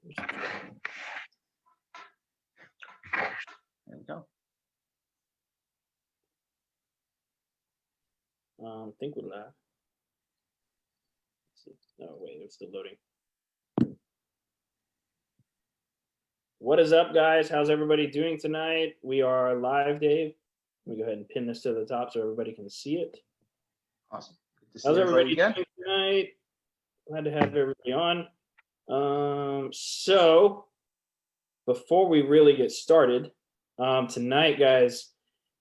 There we go. I think we're live. Let's see. Oh, wait, it's still loading. What is up, guys? How's everybody doing tonight? We are live, Dave. Let me go ahead and pin this to the top so everybody can see it. Awesome. Good to see How's everybody again. doing tonight? Glad to have everybody on. So before we really get started, tonight, guys,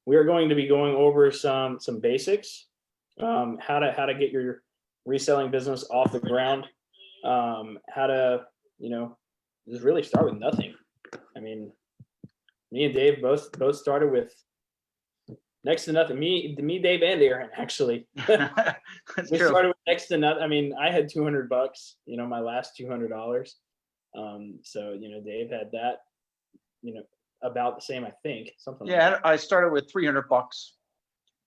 we are going to be going over some basics, how to get your reselling business off the ground, how to, just really start with nothing. I mean, me and Dave both started with next to nothing. Me, Dave, and Aaron, actually. That's We true. started with next to nothing. I mean, I had $200, my last $200. So, Dave had that, about the same, I think, something like that. I started with $300.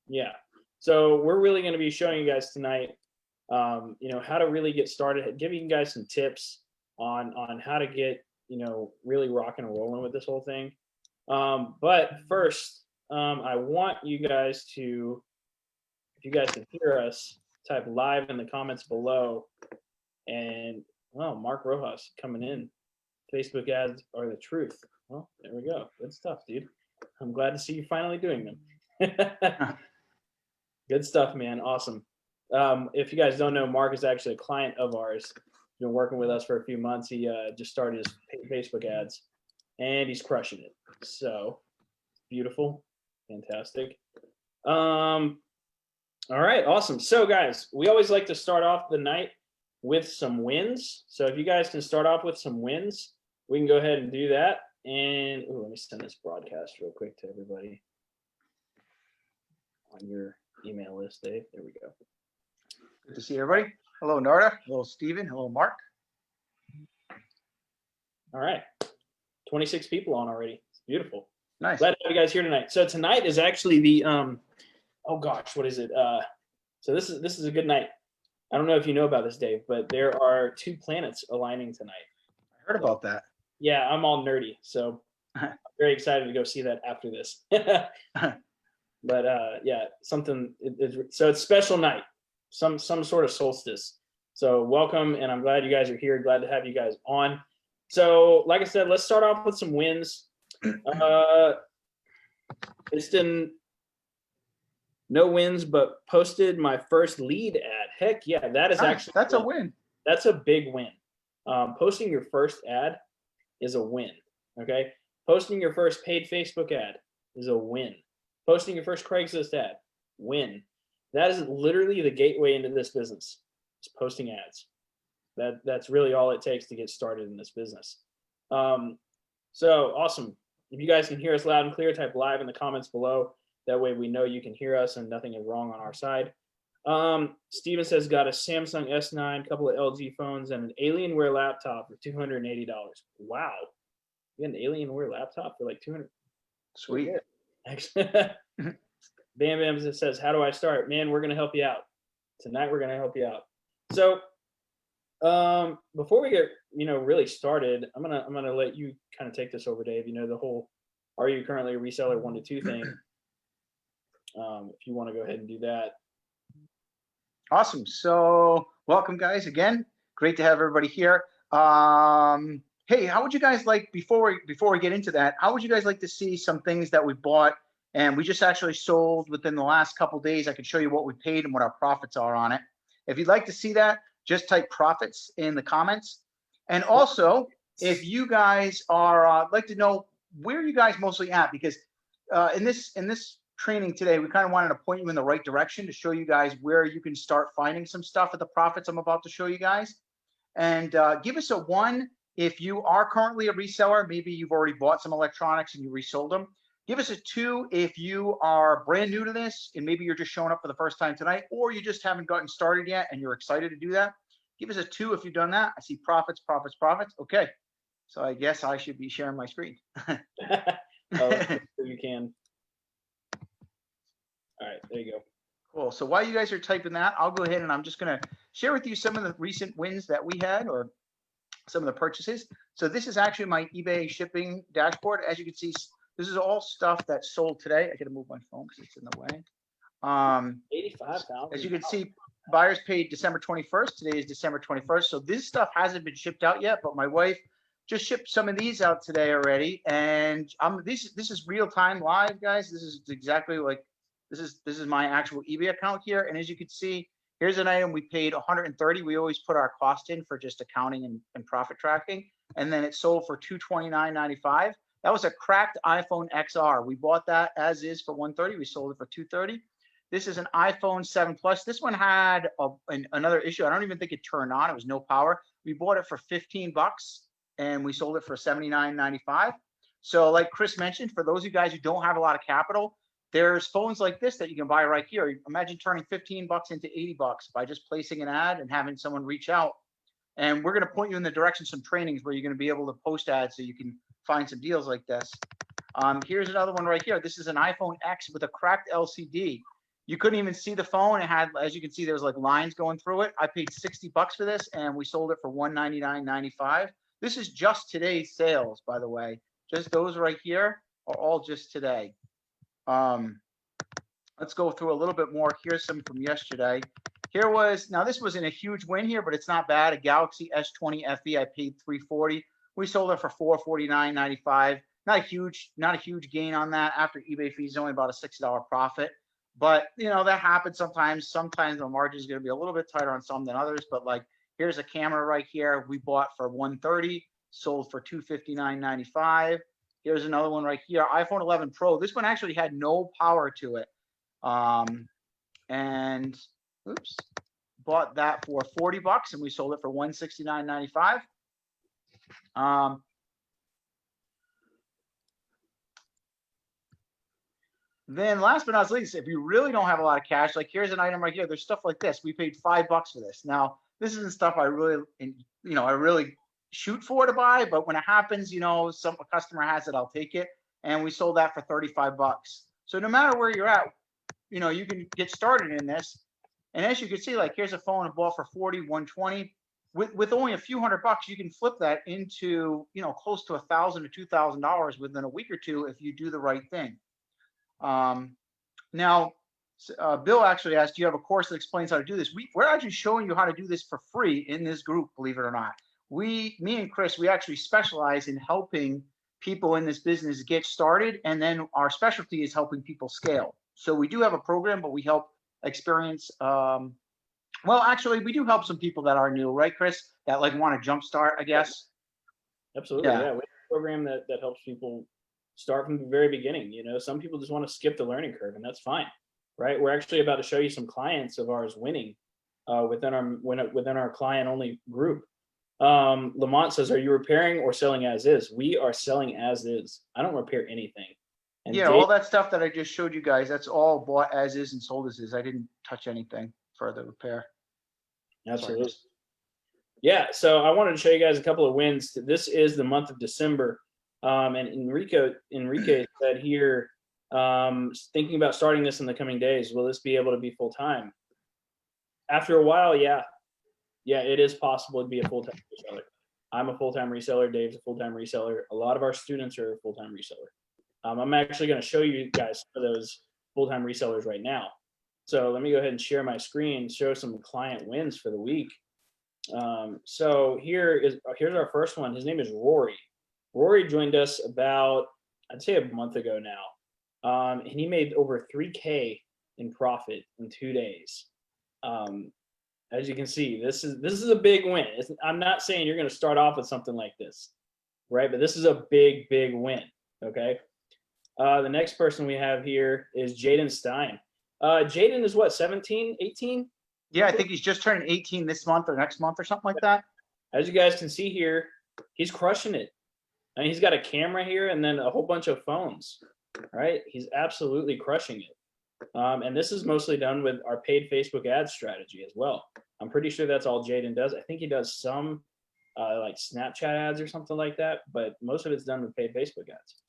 Yeah. So we're really going to be showing you guys tonight, how to really get started, giving you guys some tips on how to get, really rocking and rolling with this whole thing. But first, I want you guys to, if you guys can hear us, type live in the comments below. And, well, Mark Rojas coming in. Facebook ads are the truth. Well, there we go. Good stuff, dude. I'm glad to see you finally doing them. Good stuff, man. Awesome. If you guys don't know, Mark is actually a client of ours. He's been working with us for a few months. He just started his Facebook ads, and he's crushing it. So beautiful, fantastic. All right, awesome. So, guys, we always like to start off the night with some wins. So if you guys can start off with some wins, we can go ahead and do that. And let me send this broadcast real quick to everybody on your email list, Dave. There we go. Good to see everybody. Hello, Narda. Hello, Steven. Hello, Mark. All right. 26 people on already. It's beautiful. Nice. Glad to have you guys here tonight. So tonight is actually the oh gosh, what is it? So this is a good night. I don't know if you know about this, Dave, but there are 2 planets aligning tonight. I heard about that. Yeah, I'm all nerdy, so I'm very excited to go see that after this. But yeah, something so it's special night, some sort of solstice. So welcome, and I'm glad you guys are here. Glad to have you guys on. So like I said, let's start off with some wins. Piston, no wins, but posted my first lead ad. Heck yeah, that is actually that's a win. That's a big win. Posting your first ad is a win. Okay, posting your first paid Facebook ad is a win. Posting your first Craigslist ad, win. That is literally the gateway into this business. It's posting ads. That's really all it takes to get started in this business. So awesome. If you guys can hear us loud and clear, type live in the comments below. That way we know you can hear us and nothing is wrong on our side. Steven says, got a Samsung S9, couple of LG phones, and an Alienware laptop for $280. Wow. You got an Alienware laptop for like $200. Sweet. Bam Bam says, how do I start? Man, we're going to help you out. Tonight we're going to help you out. So before we get, really started, I'm going to let you kind of take this over, Dave. The whole, are you currently a reseller 1 to 2 thing? If you want to go ahead and do that. Awesome. So welcome, guys, again. Great to have everybody here. Hey, how would you guys like, before we get into that, how would you guys like to see some things that we bought and we just actually sold within the last couple days? I can show you what we paid and what our profits are on it. If you'd like to see that, just type profits in the comments. And also, if you guys are like to know where you guys mostly at, because in this training today, we kind of wanted to point you in the right direction to show you guys where you can start finding some stuff at the profits I'm about to show you guys. And give us a 1 if you are currently a reseller. Maybe you've already bought some electronics and you resold them. Give us a 2 if you are brand new to this and maybe you're just showing up for the first time tonight, or you just haven't gotten started yet and you're excited to do that. Give us a 2 if you've done that. I see profits, profits, profits. Okay. So I guess I should be sharing my screen. You can. All right, there you go. Cool. So while you guys are typing that, I'll go ahead and I'm just going to share with you some of the recent wins that we had, or some of the purchases. So this is actually my eBay shipping dashboard. As you can see, this is all stuff that's sold today. I gotta move my phone because it's in the way. 85,000. As you can see, buyers paid December 21st. Today is December 21st. So this stuff hasn't been shipped out yet, but my wife just shipped some of these out today already. And this is real time live, guys. This is exactly like this is my actual eBay account here. And as you can see, here's an item we paid 130. We always put our cost in for just accounting and profit tracking. And then it sold for $229.95. That was a cracked iPhone XR. We bought that as is for 130. We sold it for 230. This is an iPhone 7 Plus. This one had another issue. I don't even think it turned on. It was no power. We bought it for 15 bucks and we sold it for 79.95. So like Chris mentioned, for those of you guys who don't have a lot of capital, there's phones like this that you can buy right here. Imagine turning 15 bucks into 80 bucks by just placing an ad and having someone reach out. And we're going to point you in the direction of some trainings where you're going to be able to post ads so you can find some deals like this. Here's another one right here. This is an iPhone X with a cracked LCD. You couldn't even see the phone. It had, as you can see, there was like lines going through it. I paid 60 bucks for this and we sold it for $199.95. This is just today's sales, by the way. Just those right here are all just today. Let's go through a little bit more. Here's some from yesterday. Here was, now this wasn't a huge win here, but it's not bad. A Galaxy S20 FE, I paid $340. We sold it for $449.95. Not a huge gain on that. After eBay fees, only about a $6 profit. But you know, that happens sometimes. Sometimes the margin is going to be a little bit tighter on some than others. But like, here's a camera right here. We bought for $130, sold for $259.95. Here's another one right here, iPhone 11 Pro. This one actually had no power to it. And oops, bought that for 40 bucks and we sold it for $169.95. Then last but not least, if you really don't have a lot of cash, like here's an item right here. There's stuff like this. We paid $5 for this. Now, this isn't stuff I really shoot for to buy, but when it happens, you know, a customer has it, I'll take it. And we sold that for 35 bucks. So no matter where you're at, you know, you can get started in this. And as you can see, like here's a phone I bought for 40, 120. With only a few $100 bucks, you can flip that into, you know, close to $1,000 to $2,000 within a week or two if you do the right thing. Now, Bill actually asked, do you have a course that explains how to do this? We're actually showing you how to do this for free in this group, believe it or not. Me and Chris, we actually specialize in helping people in this business get started. And then our specialty is helping people scale. So we do have a program, but we help experience, well, actually, we do help some people that are new, right, Chris? That like want to jumpstart, I guess. Absolutely, yeah. We have a program that helps people start from the very beginning. You know, some people just want to skip the learning curve, and that's fine, right? We're actually about to show you some clients of ours winning within our client-only group. Lamont says, "Are you repairing or selling as is?" We are selling as is. I don't repair anything. And yeah, all that stuff that I just showed you guys, that's all bought as is and sold as is. I didn't touch anything for the repair. Absolutely. Sorry. Yeah, so I wanted to show you guys a couple of wins. This is the month of December. And Enrique said here, thinking about starting this in the coming days, will this be able to be full time? After a while, yeah, it is possible to be a full-time reseller. I'm a full-time reseller. Dave's a full-time reseller. A lot of our students are a full-time reseller. I'm actually going to show you guys some of those full-time resellers right now. So let me go ahead and share my screen, show some client wins for the week. So here's our first one. His name is Rory. Rory joined us about, I'd say, a month ago now. And he made over $3K in profit in 2 days. As you can see, this is a big win. I'm not saying you're going to start off with something like this, right? But this is a big win, okay? The next person we have here is Jaden Stein. Jaden is what, 17, 18? Yeah, I think he's just turning 18 this month or next month or something like that. As you guys can see here, he's crushing it. I mean, he's got a camera here and then a whole bunch of phones, right? He's absolutely crushing it. And this is mostly done with our paid Facebook ads strategy as well. I'm pretty sure that's all Jaden does. I think he does some like Snapchat ads or something like that, but most of it's done with paid Facebook ads.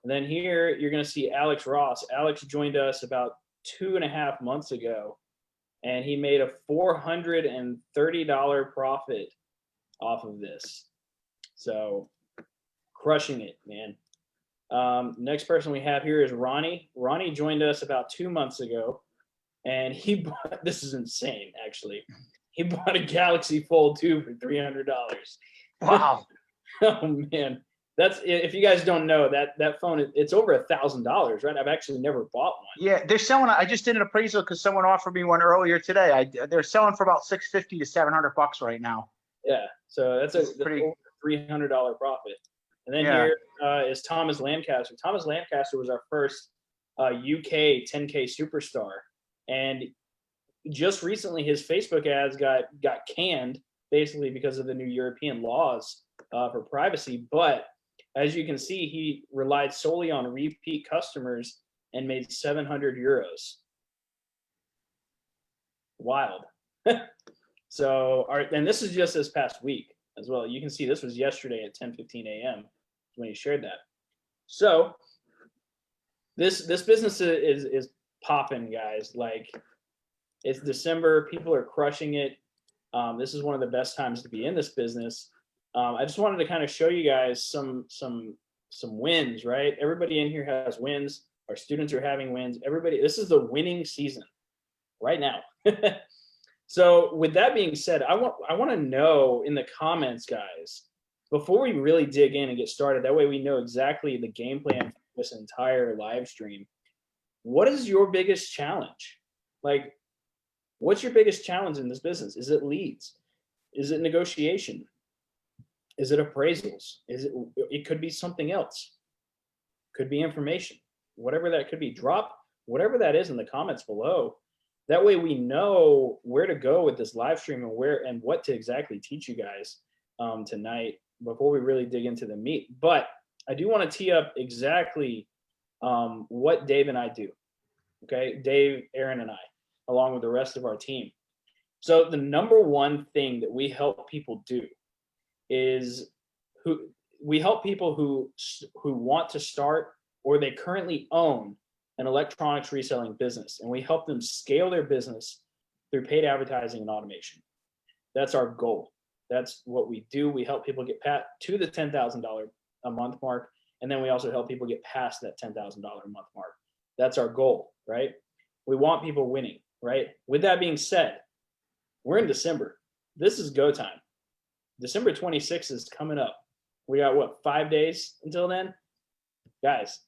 And then here you're going to see Alex Ross. Alex joined us about 2.5 months ago, and he made a $430 profit off of this. So crushing it, man. Next person we have here is Ronnie. Ronnie joined us about 2 months ago, and he bought, this is insane, actually. He bought a Galaxy Fold 2 for $300. Wow. Oh man, that's, if you guys don't know, that phone, it's over $1,000, right? I've actually never bought one. Yeah, they're selling. I just did an appraisal because someone offered me one earlier today. They're selling for about $650 to $700 right now. Yeah, so that's pretty over $300 profit. And then Yeah. here is Thomas Lancaster. Thomas Lancaster was our first UK 10K superstar, and just recently his Facebook ads got canned, basically because of the new European laws for privacy. But as you can see, he relied solely on repeat customers and made 700 euros. Wild. So, and this is just this past week as well. You can see this was yesterday at 10:15 a.m. when he shared that. So this business is popping, guys. Like, it's December, people are crushing it. This is one of the best times to be in this business. I just wanted to kind of show you guys some wins, right? Everybody in here has wins. Our students are having wins. Everybody, this is the winning season right now. So with that being said, I want to know in the comments, guys, before we really dig in and get started, that way we know exactly the game plan for this entire live stream. What is your biggest challenge? Like, what's your biggest challenge in this business? Is it leads? Is it negotiation? Is it appraisals? It could be something else. Could be information. Whatever that could be. Drop whatever that is in the comments below. That way we know where to go with this live stream and what to exactly teach you guys tonight before we really dig into the meat. But I do want to tee up exactly what Dave and I do. Okay, Dave, Aaron, and I, along with the rest of our team. So the number one thing that we help people do is we help people who want to start or they currently own an electronics reselling business, and we help them scale their business through paid advertising and automation. That's our goal. That's what we do. We help people get to the $10,000 a month mark, and then we also help people get past that $10,000 a month mark. That's our goal, right? We want people winning, right? With that being said, we're in December. This is go time. December 26th is coming up. We got, what, 5 days until then? Guys,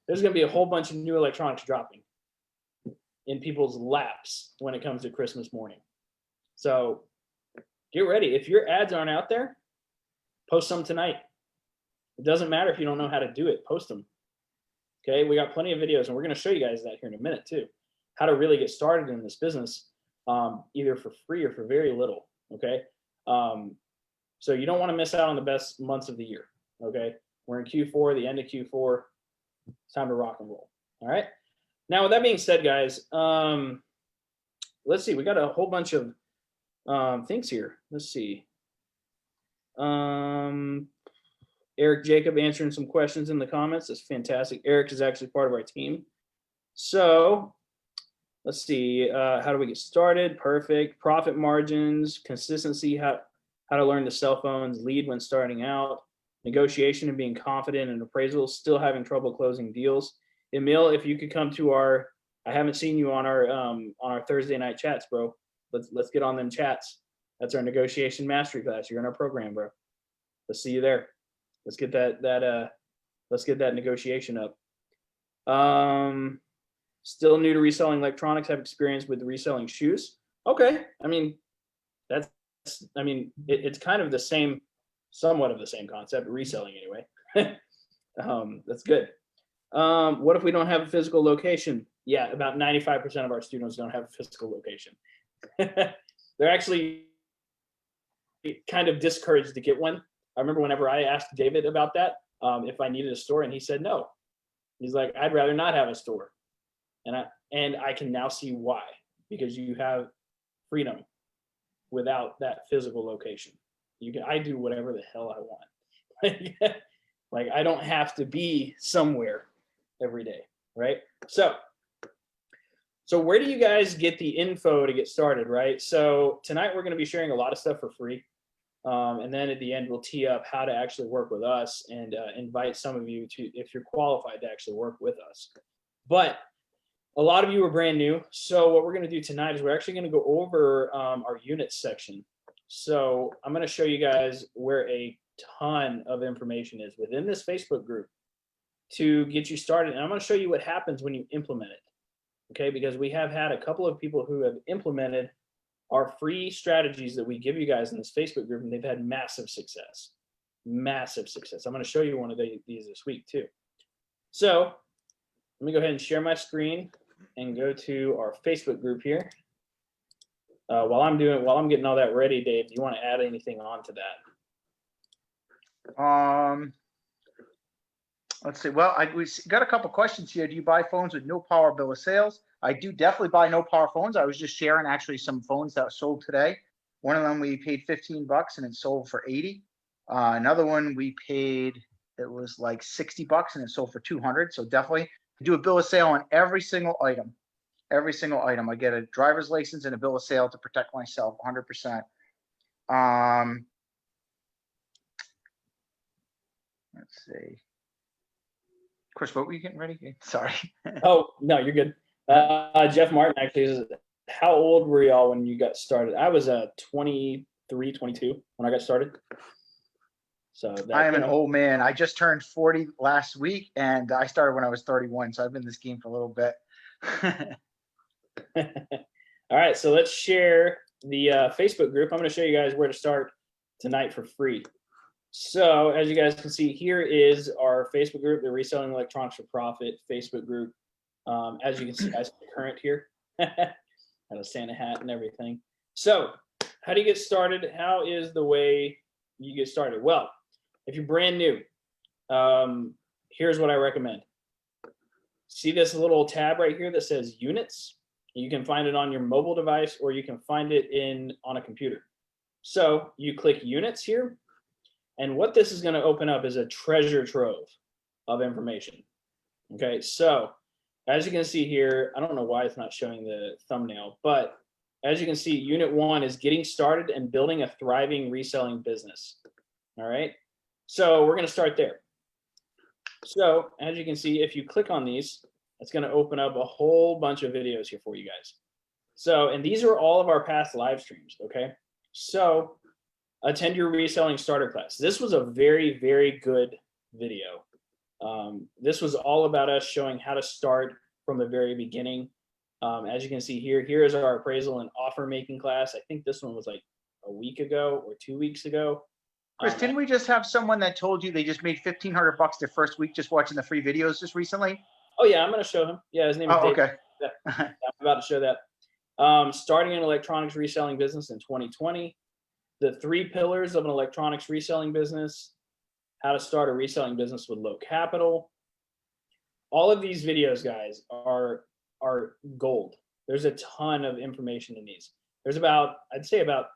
there's going to be a whole bunch of new electronics dropping in people's laps when it comes to Christmas morning. So get ready. If your ads aren't out there, post some tonight. It doesn't matter if you don't know how to do it. Post them. Okay, we got plenty of videos, and we're going to show you guys that here in a minute too. How to really get started in this business, either for free or for very little. Okay, so you don't want to miss out on the best months of the year. Okay, we're in Q4, the end of Q4. It's time to rock and roll. All right. Now, with that being said, guys, let's see. We got a whole bunch of things here. Let's see. Eric Jacob answering some questions in the comments. That's fantastic. Eric is actually part of our team. So let's see. How do we get started? Perfect. Profit margins, consistency, how to learn the cell phones, lead when starting out, negotiation and being confident in appraisals, still having trouble closing deals. Emil, if you could come to I haven't seen you on our Thursday night chats, bro. Let's get on them chats. That's our negotiation mastery class. You're in our program, bro. Let's see you there. Let's get let's get that negotiation up. Still new to reselling electronics, have experience with reselling shoes. Okay. I mean, it's kind of the same, somewhat of the same concept, reselling anyway. That's good. What if we don't have a physical location? Yeah, about 95% of our students don't have a physical location. They're actually kind of discouraged to get one. I remember whenever I asked David about that, if I needed a store, and he said no. He's like, I'd rather not have a store. And I can now see why, because you have freedom without that physical location. I do whatever the hell I want. Like, I don't have to be somewhere every day, right? So where do you guys get the info to get started, right? So tonight we're going to be sharing a lot of stuff for free. And then at the end, we'll tee up how to actually work with us and invite some of you to, if you're qualified, to actually work with us. But a lot of you are brand new. So what we're going to do tonight is we're actually going to go over our units section. So I'm going to show you guys where a ton of information is within this Facebook group to get you started. And I'm going to show you what happens when you implement it. Okay, because we have had a couple of people who have implemented our free strategies that we give you guys in this Facebook group, and they've had massive success. Massive success. I'm going to show you one of these this week too. So let me go ahead and share my screen and go to our Facebook group here. While I'm getting all that ready, Dave, do you want to add anything on to that? Let's see. Well, we got a couple questions here. Do you buy phones with no power bill of sales? I do definitely buy no power phones. I was just sharing actually some phones that sold today. One of them we paid 15 bucks and it sold for 80. Another one we paid, it was like 60 bucks and it sold for 200. So definitely do a bill of sale on every single item. Every single item. I get a driver's license and a bill of sale to protect myself 100%. Let's see. Chris, what were you getting ready? Sorry. Oh, no, you're good. Jeff Martin actually is, how old were y'all when you got started? I was 23, 22 when I got started. So I am an old man. I just turned 40 last week and I started when I was 31. So I've been in this game for a little bit. All right, so let's share the Facebook group. I'm going to show you guys where to start tonight for free. So as you guys can see, here is our Facebook group, the Reselling Electronics for Profit Facebook group. As you can see, I see current here. Got a Santa hat and everything. So how do you get started? How is the way you get started? Well, if you're brand new, here's what I recommend. See this little tab right here that says units? You can find it on your mobile device or you can find it on a computer. So you click units here. And what this is going to open up is a treasure trove of information. Okay, so as you can see here, I don't know why it's not showing the thumbnail, but as you can see, Unit 1 is getting started and building a thriving reselling business. All right, so we're going to start there. So as you can see, if you click on these, it's going to open up a whole bunch of videos here for you guys. So, and these are all of our past live streams, okay? So attend your reselling starter class. This was a very, very good video. This was all about us showing how to start from the very beginning. As you can see here, here is our appraisal and offer making class. I think this one was like a week ago or 2 weeks ago. Chris, didn't we just have someone that told you they just made 1,500 bucks their first week just watching the free videos just recently? Oh yeah, I'm going to show him. Yeah, his name is Dave. Okay. Yeah, I'm about to show that. Starting an electronics reselling business in 2020. The 3 pillars of an electronics reselling business, how to start a reselling business with low capital. All of these videos, guys, are gold. There's a ton of information in these. There's about, I'd say about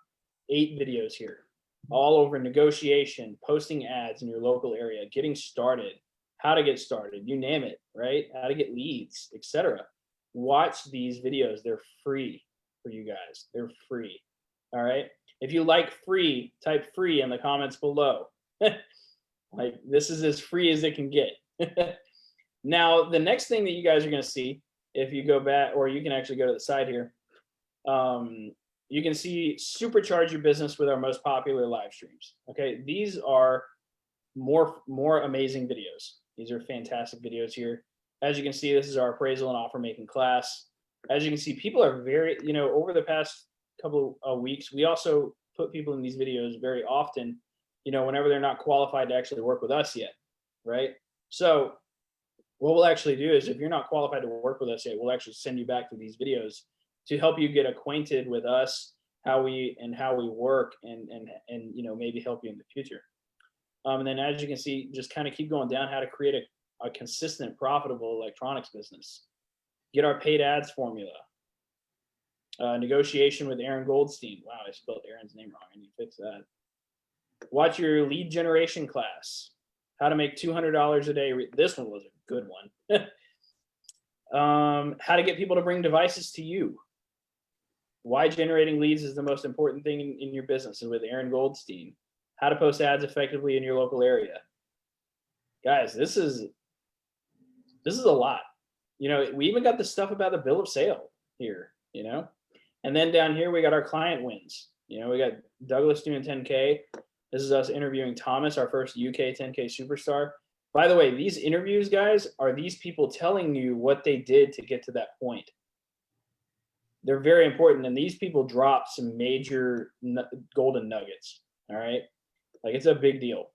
8 videos here, all over negotiation, posting ads in your local area, getting started, how to get started, you name it, right? How to get leads, etc. Watch these videos. They're free for you guys. They're free. All right. If you like free, type free in the comments below. Like, this is as free as it can get. Now, the next thing that you guys are going to see, if you go back, or you can actually go to the side here, you can see supercharge your business with our most popular live streams. Okay, these are more amazing videos. These are fantastic videos here. As you can see, this is our appraisal and offer making class. As you can see, people are very, over the past couple of weeks, we also put people in these videos very often, whenever they're not qualified to actually work with us yet, right? So what we'll actually do is, if you're not qualified to work with us yet, we'll actually send you back to these videos to help you get acquainted with us, how we work, and maybe help you in the future. And then, as you can see, just kind of keep going down how to create a consistent, profitable electronics business. Get our paid ads formula. Negotiation with Aaron Goldstein. Wow, I spelled Aaron's name wrong. I need to fix that. Watch your lead generation class. How to make $200 a day. This one was a good one. How to get people to bring devices to you. Why generating leads is the most important thing in your business, is with Aaron Goldstein. How to post ads effectively in your local area. Guys, this is a lot. You know, we even got the stuff about the bill of sale here, you know. And then down here we got our client wins. You know, we got Douglas doing 10K. This is us interviewing Thomas, our first UK 10K superstar. By the way, these interviews, guys, are these people telling you what they did to get to that point. They're very important, and these people drop some major golden nuggets. All right, like it's a big deal.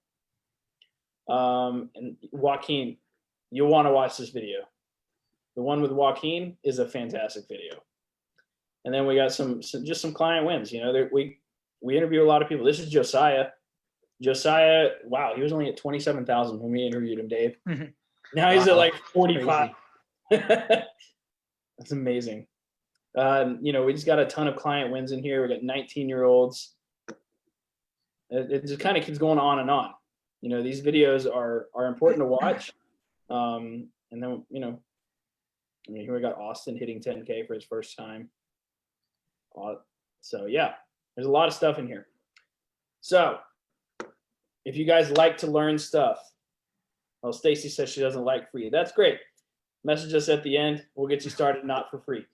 And Joaquin, you'll want to watch this video. The one with Joaquin is a fantastic video. And then we got just some client wins. You know, we interview a lot of people. This is Josiah. Josiah, wow, he was only at 27,000 when we interviewed him, Dave. Mm-hmm. Now he's at like 45. That's amazing. You know, we just got a ton of client wins in here. We got 19-year-olds. It just kind of keeps going on and on. You know, these videos are important to watch. And then, you know, I mean, here we got Austin hitting 10K for his first time. So yeah, there's a lot of stuff in here. So if you guys like to learn stuff, well, Stacy says she doesn't like free. That's great. Message us at the end. We'll get you started, not for free.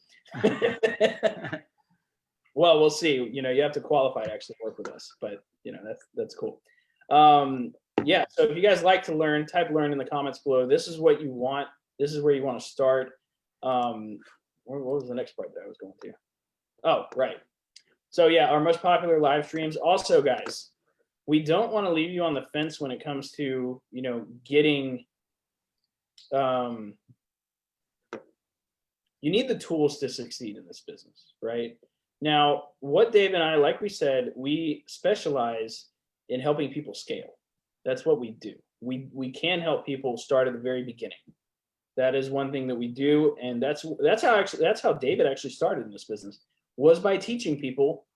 Well, we'll see. You know, you have to qualify to actually work with us, but you know, that's cool. Yeah. So if you guys like to learn, type learn in the comments below. This is what you want. This is where you want to start. What was the next part that I was going to? Oh, right. So yeah, our most popular live streams. Also, guys, we don't want to leave you on the fence when it comes to, you know, getting, you need the tools to succeed in this business, right? Now, what Dave and I, like we said, we specialize in helping people scale. That's what we do. We can help people start at the very beginning. That is one thing that we do, and that's how David actually started in this business, was by teaching people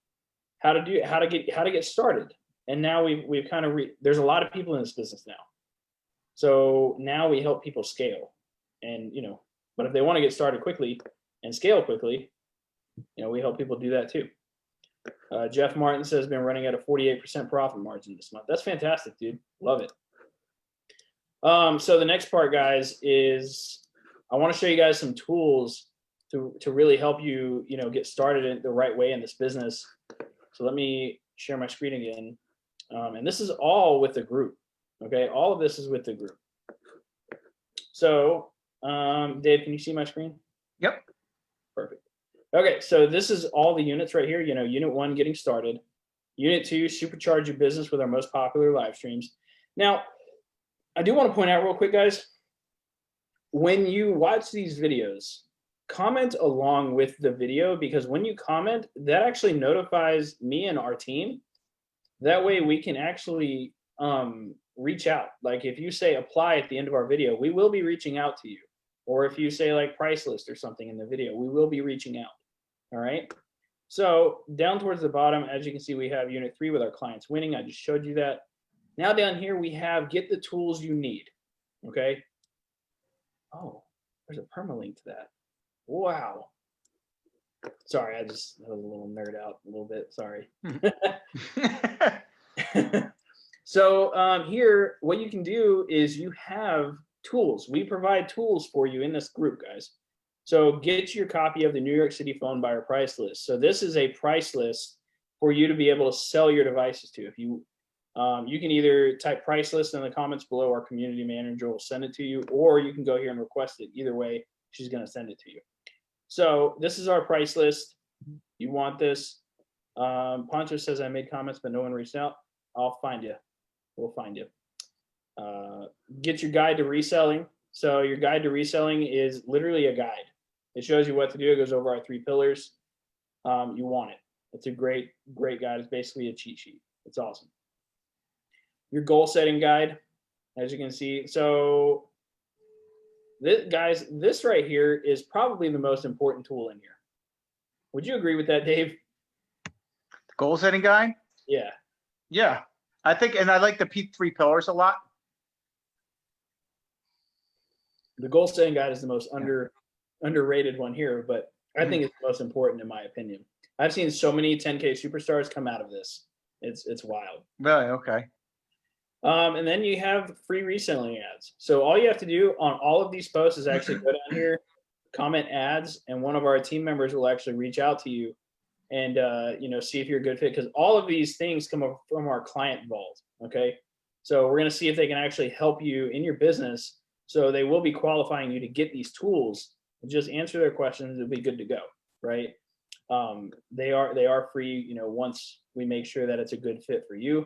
how to get started. And now we've kind of there's a lot of people in this business now. So now we help people scale. And, you know, but if they want to get started quickly and scale quickly, you know, we help people do that too. Jeff Martin says been running at a 48% profit margin this month. That's fantastic, dude. Love it. So the next part, guys, is I want to show you guys some tools to really help you, you know, get started in the right way in this business. So let me share my screen again. And this is all with the group. Okay, all of this is with the group. So, Dave, can you see my screen? Yep. Perfect. Okay, so this is all the units right here. You know, unit 1, getting started. Unit 2, supercharge your business with our most popular live streams. Now, I do want to point out real quick, guys, when you watch these videos, comment along with the video, because when you comment, that actually notifies me and our team. That way we can actually reach out. Like if you say apply at the end of our video, we will be reaching out to you. Or if you say like price list or something in the video, we will be reaching out. All right. So down towards the bottom, as you can see, we have unit 3 with our clients winning. I just showed you that. Now down here, we have get the tools you need. Okay. Oh, there's a permalink to that. Wow. Sorry, I was a little nerd out a little bit. Sorry. So here, what you can do is you have tools. We provide tools for you in this group, guys. So get your copy of the New York City phone buyer price list. So this is a price list for you to be able to sell your devices to. If you you can either type price list in the comments below, our community manager will send it to you, or you can go here and request it. Either way, she's going to send it to you. So this is our price list. You want this. Poncho says I made comments, but no one reached out. I'll find you. We'll find you. Get your guide to reselling. So your guide to reselling is literally a guide. It shows you what to do. It goes over our 3 pillars. You want it. It's a great guide. It's basically a cheat sheet. It's awesome. Your goal setting guide, as you can see. So this right here is probably the most important tool in here. Would you agree with that, Dave? The goal setting guide? Yeah. Yeah. I think, and I like the P3 pillars a lot. The goal setting guide is the most underrated one here, but I think it's the most important in my opinion. I've seen so many 10K superstars come out of this. It's wild. Really? Okay. And then you have free reselling ads. So all you have to do on all of these posts is actually go down here, comment ads, and one of our team members will actually reach out to you and see if you're a good fit, because all of these things come from our client vault. Okay, so we're going to see if they can actually help you in your business. So they will be qualifying you to get these tools. Just answer their questions, it'll be good to go, right? They are free, once we make sure that it's a good fit for you.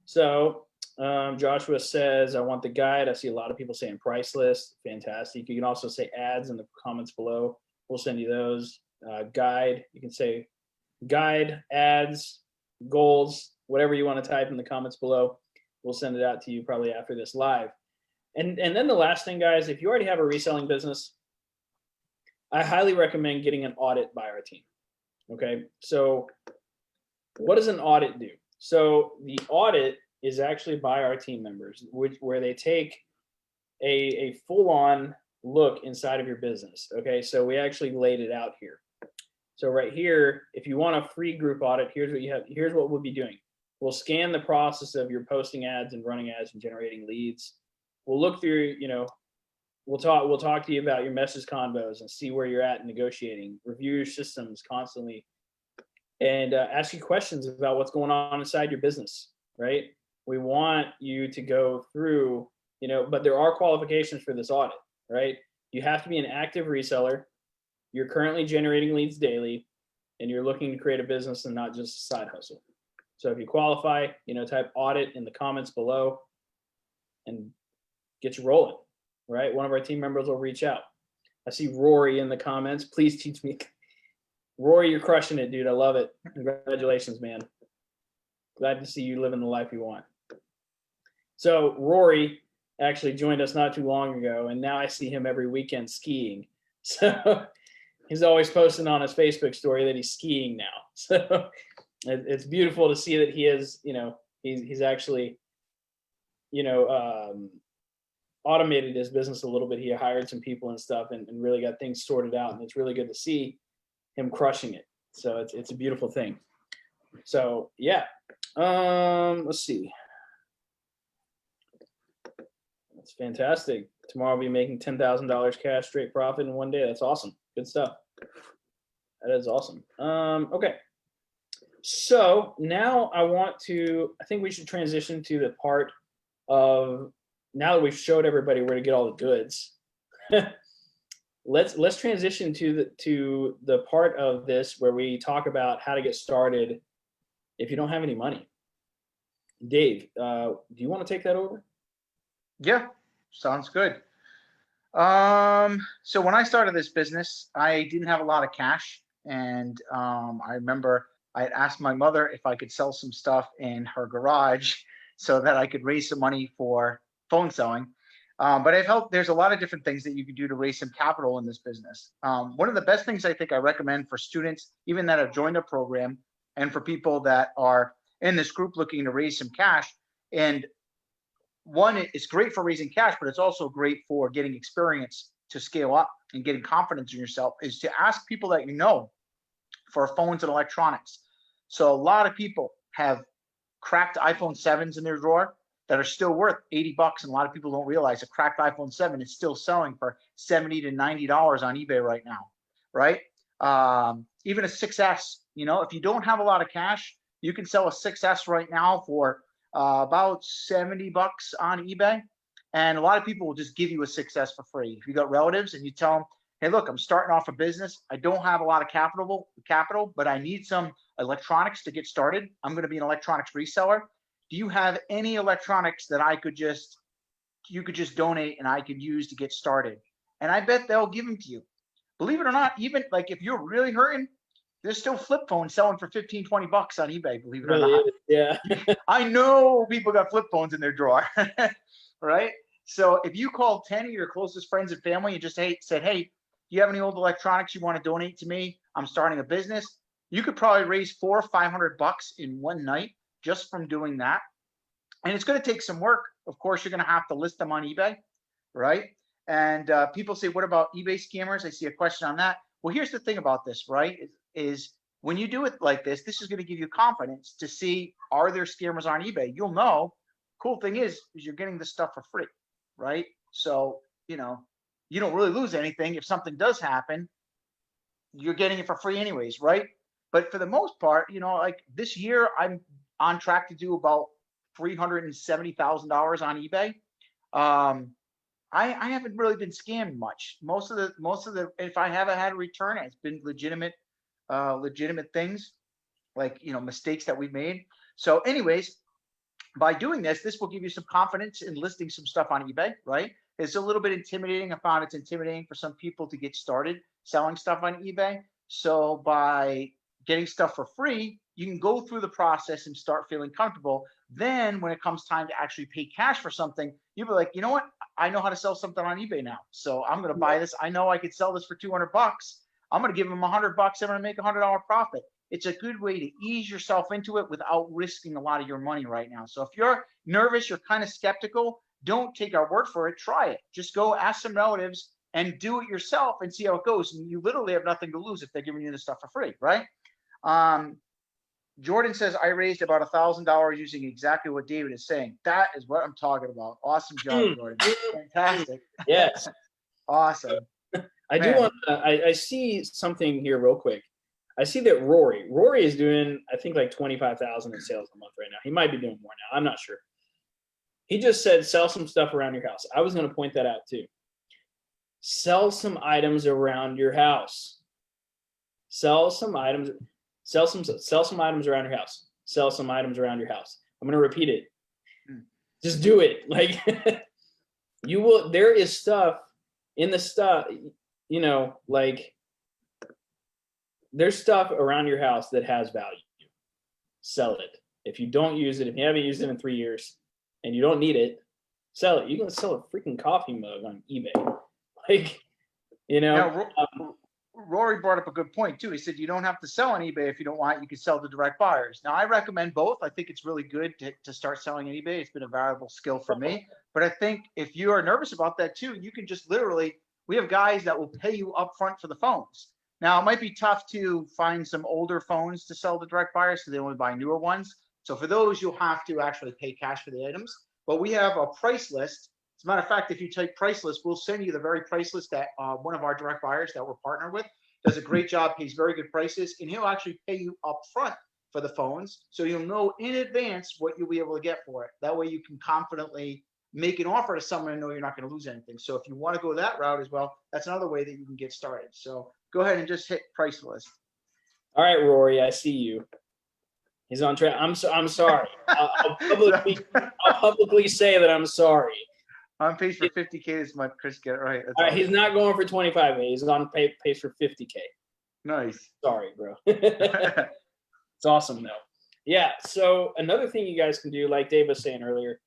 So Joshua says, I want the guide. I see a lot of people saying price list. Fantastic. You can also say ads in the comments below. We'll send you those. Guide, you can say guide, ads, goals, whatever you want to type in the comments below. We'll send it out to you probably after this live. And then the last thing, guys, if you already have a reselling business, I highly recommend getting an audit by our team. Okay, so what does an audit do? So the audit is actually by our team members, where they take a full-on look inside of your business. Okay, so we actually laid it out here. So right here, if you want a free group audit, here's what you have. Here's what we'll be doing. We'll scan the process of your posting ads and running ads and generating leads. We'll look through, we'll talk to you about your message convos and see where you're at in negotiating, review your systems constantly, and ask you questions about what's going on inside your business, right? We want you to go through, but there are qualifications for this audit, right? You have to be an active reseller. You're currently generating leads daily, and you're looking to create a business and not just a side hustle. So if you qualify, type audit in the comments below and get you rolling, right? One of our team members will reach out. I see Rory in the comments. Please teach me. Rory, you're crushing it, dude. I love it. Congratulations, man. Glad to see you living the life you want. So Rory actually joined us not too long ago, and now I see him every weekend skiing. So he's always posting on his Facebook story that he's skiing now. So it's beautiful to see that he is, he's actually, automated his business a little bit. He hired some people and stuff and really got things sorted out. And it's really good to see him crushing it. So it's a beautiful thing. So yeah, let's see. That's fantastic. Tomorrow I'll be making $10,000 cash straight profit in one day. That's awesome. Good stuff. That is awesome. Okay. So now I think we should transition to the part of, now that we've showed everybody where to get all the goods, let's transition to the part of this where we talk about how to get started if you don't have any money. Dave, do you want to take that over? Yeah, sounds good. So when I started this business, I didn't have a lot of cash, and I remember I had asked my mother if I could sell some stuff in her garage so that I could raise some money for phone selling. But I've helped, there's a lot of different things that you could do to raise some capital in this business. One of the best things I think I recommend for students, even that have joined a program, and for people that are in this group looking to raise some cash, and one, it's great for raising cash, but it's also great for getting experience to scale up and getting confidence in yourself, is to ask people that you know for phones and electronics. So a lot of people have cracked iPhone 7s in their drawer that are still worth $80, and a lot of people don't realize a cracked iPhone 7 is still selling for $70 to $90 on eBay right now, right? Even a 6S, if you don't have a lot of cash, you can sell a 6S right now for about $70 on eBay, and a lot of people will just give you a 6S for free. If you got relatives and you tell them, hey, look, I'm starting off a business. I don't have a lot of capital, but I need some electronics to get started. I'm going to be an electronics reseller. Do you have any electronics that you could just donate and I could use to get started? And I bet they'll give them to you. Believe it or not, even like if you're really hurting, there's still flip phones selling for $15, $20 on eBay, believe it or not. Yeah. I know people got flip phones in their drawer, right? So if you call 10 of your closest friends and family and just said, hey, do you have any old electronics you want to donate to me? I'm starting a business. You could probably raise $400 or $500 in one night just from doing that. And it's going to take some work. Of course, you're going to have to list them on eBay, right? And people say, what about eBay scammers? I see a question on that. Well, here's the thing about this, right? Is when you do it like this is going to give you confidence to see, are there scammers on eBay? You'll know. Cool thing is you're getting this stuff for free, right? So, you don't really lose anything. If something does happen, you're getting it for free anyways, right? But for the most part, like this year, I'm on track to do about $370,000 on eBay. I haven't really been scammed much. Most of the, if I haven't had a return, it's been legitimate things, like, mistakes that we've made. So anyways, by doing this will give you some confidence in listing some stuff on eBay, right? It's a little bit intimidating. I found it's intimidating for some people to get started selling stuff on eBay. So by getting stuff for free, you can go through the process and start feeling comfortable. Then when it comes time to actually pay cash for something, you'll be like, you know what? I know how to sell something on eBay now. So I'm going to buy this. I know I could sell this for 200 bucks. I'm going to give them $100. I'm going to make $100 profit. It's a good way to ease yourself into it without risking a lot of your money right now. So if you're nervous, you're kind of skeptical, don't take our word for it. Try it. Just go ask some relatives and do it yourself and see how it goes. And you literally have nothing to lose if they're giving you this stuff for free, right? Jordan says, I raised about $1,000 using exactly what David is saying. That is what I'm talking about. Awesome job, Jordan. Fantastic. Yes. Awesome. I do want to, I see something here real quick. I see that Rory is doing, I think, like 25,000 in sales a month right now. He might be doing more now. I'm not sure. He just said, sell some stuff around your house. I was going to point that out too. Sell some items around your house. Sell some items around your house. Sell some items around your house. I'm going to repeat it. Just do it. Like, you will, there is stuff in the stuff, like, there's stuff around your house that has value. Sell it. If you don't use it, if you haven't used it in 3 years and you don't need it, sell it. You can sell a freaking coffee mug on eBay. Like, Now, Rory brought up a good point too. He said you don't have to sell on eBay if you don't want. You can sell to direct buyers. Now, I recommend both. I think it's really good to start selling on eBay. It's been a valuable skill for me. But I think if you are nervous about that too, you can just literally, we have guys that will pay you upfront for the phones. Now, it might be tough to find some older phones to sell to direct buyers, so they only buy newer ones. So for those, you'll have to actually pay cash for the items. But we have a price list. As a matter of fact, if you take price list, we'll send you the very price list that one of our direct buyers that we're partnered with does a great job, pays very good prices, and he'll actually pay you upfront for the phones. So you'll know in advance what you'll be able to get for it. That way you can confidently make an offer to someone and know you're not going to lose anything. So if you want to go that route as well, that's another way that you can get started. So go ahead and just hit price list. All right, Rory, I see you. He's on track. I'm sorry. I'll publicly say that I'm sorry. On pace for 50K this month, Chris. Get it right. That's all right, he's not going for 25K. He's on pace for 50K. Nice. Sorry, bro. It's awesome though. Yeah. So another thing you guys can do, like Dave was saying earlier,